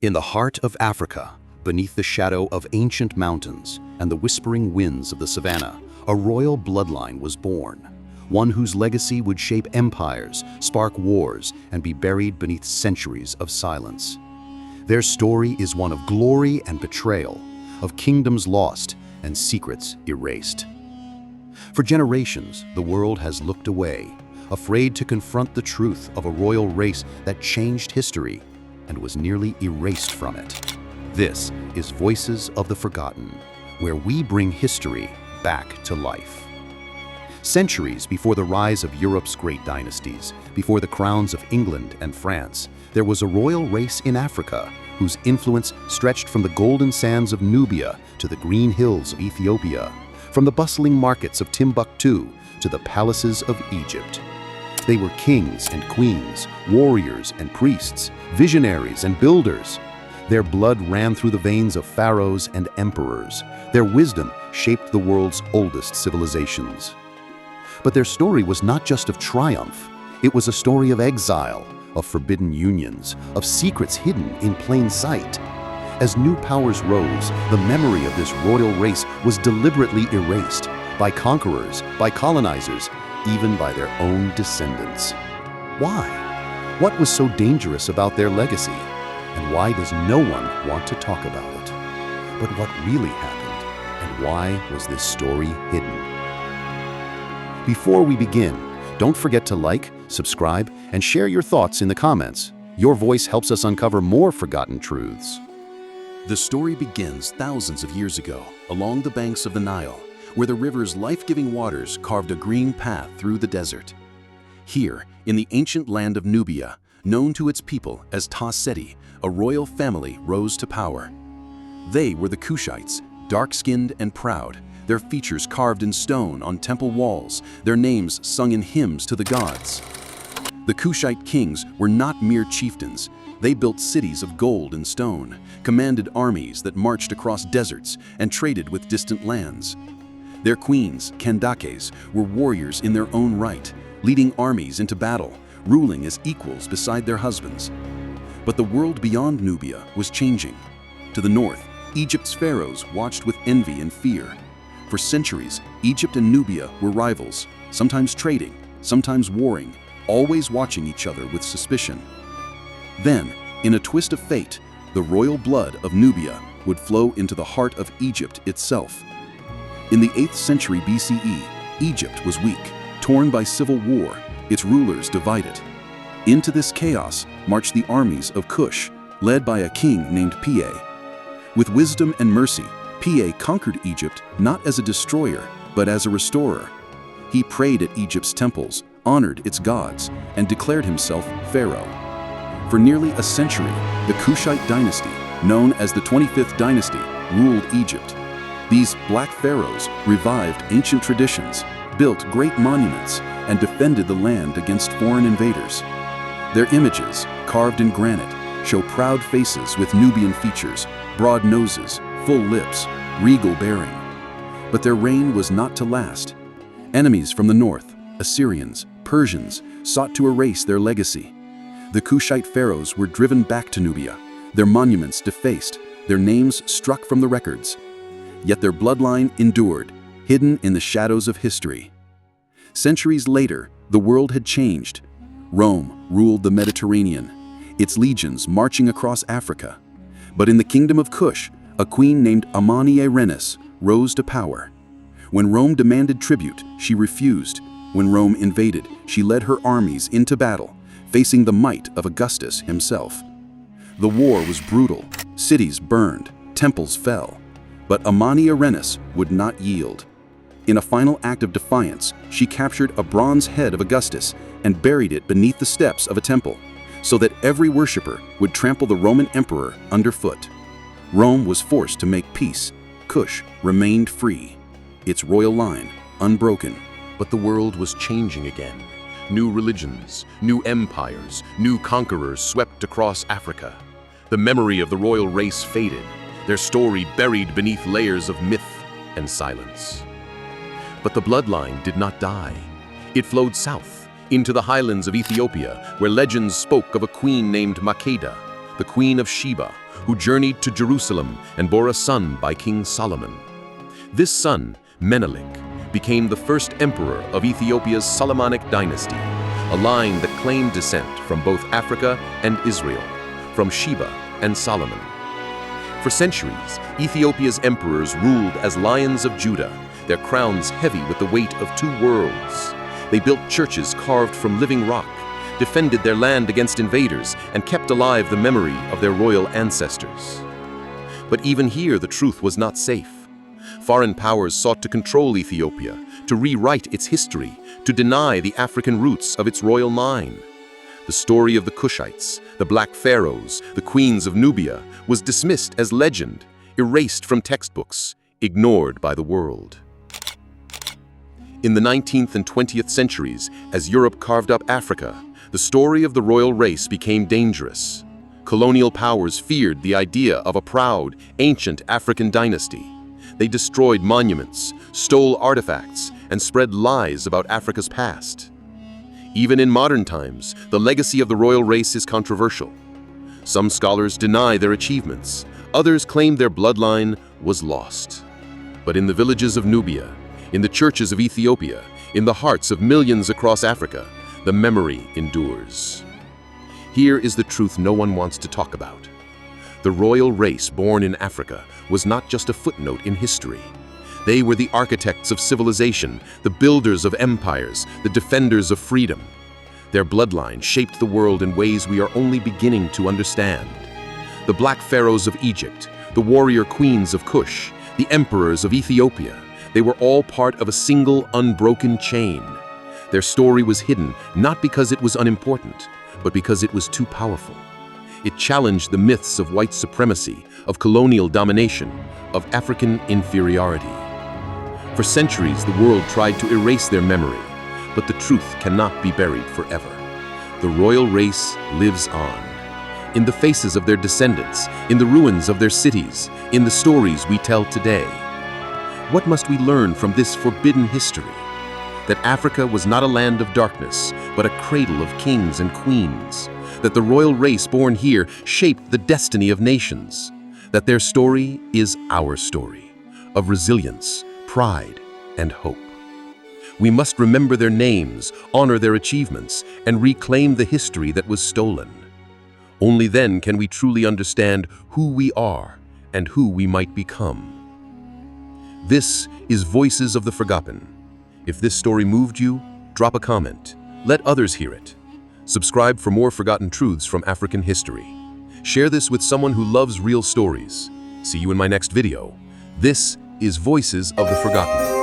In the heart of Africa, beneath the shadow of ancient mountains and the whispering winds of the savannah, a royal bloodline was born, one whose legacy would shape empires, spark wars, and be buried beneath centuries of silence. Their story is one of glory and betrayal, of kingdoms lost and secrets erased. For generations, the world has looked away, afraid to confront the truth of a royal race that changed history and was nearly erased from it. This is Voices of the Forgotten, where we bring history back to life. Centuries before the rise of Europe's great dynasties, before the crowns of England and France, there was a royal race in Africa whose influence stretched from the golden sands of Nubia to the green hills of Ethiopia, from the bustling markets of Timbuktu to the palaces of Egypt. They were kings and queens, warriors and priests, visionaries and builders. Their blood ran through the veins of pharaohs and emperors. Their wisdom shaped the world's oldest civilizations. But their story was not just of triumph. It was a story of exile, of forbidden unions, of secrets hidden in plain sight. As new powers rose, the memory of this royal race was deliberately erased by conquerors, by colonizers, even by their own descendants. Why? What was so dangerous about their legacy? And why does no one want to talk about it? But what really happened? And why was this story hidden? Before we begin, don't forget to like, subscribe, and share your thoughts in the comments. Your voice helps us uncover more forgotten truths. The story begins thousands of years ago, along the banks of the Nile, where the river's life-giving waters carved a green path through the desert. Here, in the ancient land of Nubia, known to its people as Ta Seti, a royal family rose to power. They were the Kushites, dark-skinned and proud, their features carved in stone on temple walls, their names sung in hymns to the gods. The Kushite kings were not mere chieftains. They built cities of gold and stone, commanded armies that marched across deserts and traded with distant lands. Their queens, Kandakes, were warriors in their own right, leading armies into battle, ruling as equals beside their husbands. But the world beyond Nubia was changing. To the north, Egypt's pharaohs watched with envy and fear. For centuries, Egypt and Nubia were rivals, sometimes trading, sometimes warring, always watching each other with suspicion. Then, in a twist of fate, the royal blood of Nubia would flow into the heart of Egypt itself. In the 8th century BCE, Egypt was weak, torn by civil war, its rulers divided. Into this chaos marched the armies of Kush, led by a king named Pie. With wisdom and mercy, Pie conquered Egypt not as a destroyer, but as a restorer. He prayed at Egypt's temples, honored its gods, and declared himself pharaoh. For nearly a century, the Kushite dynasty, known as the 25th dynasty, ruled Egypt. These Black Pharaohs revived ancient traditions, built great monuments, and defended the land against foreign invaders. Their images, carved in granite, show proud faces with Nubian features, broad noses, full lips, regal bearing. But their reign was not to last. Enemies from the north, Assyrians, Persians, sought to erase their legacy. The Kushite pharaohs were driven back to Nubia, their monuments defaced, their names struck from the records. Yet their bloodline endured, hidden in the shadows of history. Centuries later, the world had changed. Rome ruled the Mediterranean, its legions marching across Africa. But in the kingdom of Kush, a queen named Amani-Erenis rose to power. When Rome demanded tribute, she refused. When Rome invaded, she led her armies into battle, facing the might of Augustus himself. The war was brutal. Cities burned, temples fell. But Amani-Erenis would not yield. In a final act of defiance, she captured a bronze head of Augustus and buried it beneath the steps of a temple, so that every worshiper would trample the Roman emperor underfoot. Rome was forced to make peace. Kush remained free, its royal line unbroken. But the world was changing again. New religions, new empires, new conquerors swept across Africa. The memory of the royal race faded, their story buried beneath layers of myth and silence. But the bloodline did not die. It flowed south, into the highlands of Ethiopia, where legends spoke of a queen named Makeda, the Queen of Sheba, who journeyed to Jerusalem and bore a son by King Solomon. This son, Menelik, became the first emperor of Ethiopia's Solomonic Dynasty, a line that claimed descent from both Africa and Israel, from Sheba and Solomon. For centuries, Ethiopia's emperors ruled as lions of Judah, their crowns heavy with the weight of two worlds. They built churches carved from living rock, defended their land against invaders, and kept alive the memory of their royal ancestors. But even here, the truth was not safe. Foreign powers sought to control Ethiopia, to rewrite its history, to deny the African roots of its royal line. The story of the Kushites, the Black Pharaohs, the queens of Nubia, was dismissed as legend, erased from textbooks, ignored by the world. In the 19th and 20th centuries, as Europe carved up Africa, the story of the royal race became dangerous. Colonial powers feared the idea of a proud, ancient African dynasty. They destroyed monuments, stole artifacts, and spread lies about Africa's past. Even in modern times, the legacy of the royal race is controversial. Some scholars deny their achievements, others claim their bloodline was lost. But in the villages of Nubia, in the churches of Ethiopia, in the hearts of millions across Africa, the memory endures. Here is the truth no one wants to talk about. The royal race born in Africa was not just a footnote in history. They were the architects of civilization, the builders of empires, the defenders of freedom. Their bloodline shaped the world in ways we are only beginning to understand. The Black Pharaohs of Egypt, the warrior queens of Kush, the emperors of Ethiopia, they were all part of a single unbroken chain. Their story was hidden not because it was unimportant, but because it was too powerful. It challenged the myths of white supremacy, of colonial domination, of African inferiority. For centuries, the world tried to erase their memory, but the truth cannot be buried forever. The royal race lives on. In the faces of their descendants, in the ruins of their cities, in the stories we tell today. What must we learn from this forbidden history? That Africa was not a land of darkness, but a cradle of kings and queens. That the royal race born here shaped the destiny of nations. That their story is our story, of resilience, pride, and hope. We must remember their names, honor their achievements, and reclaim the history that was stolen. Only then can we truly understand who we are and who we might become. This is Voices of the Forgotten. If this story moved you, drop a comment. Let others hear it. Subscribe for more forgotten truths from African history. Share this with someone who loves real stories. See you in my next video. This is Voices of the Forgotten.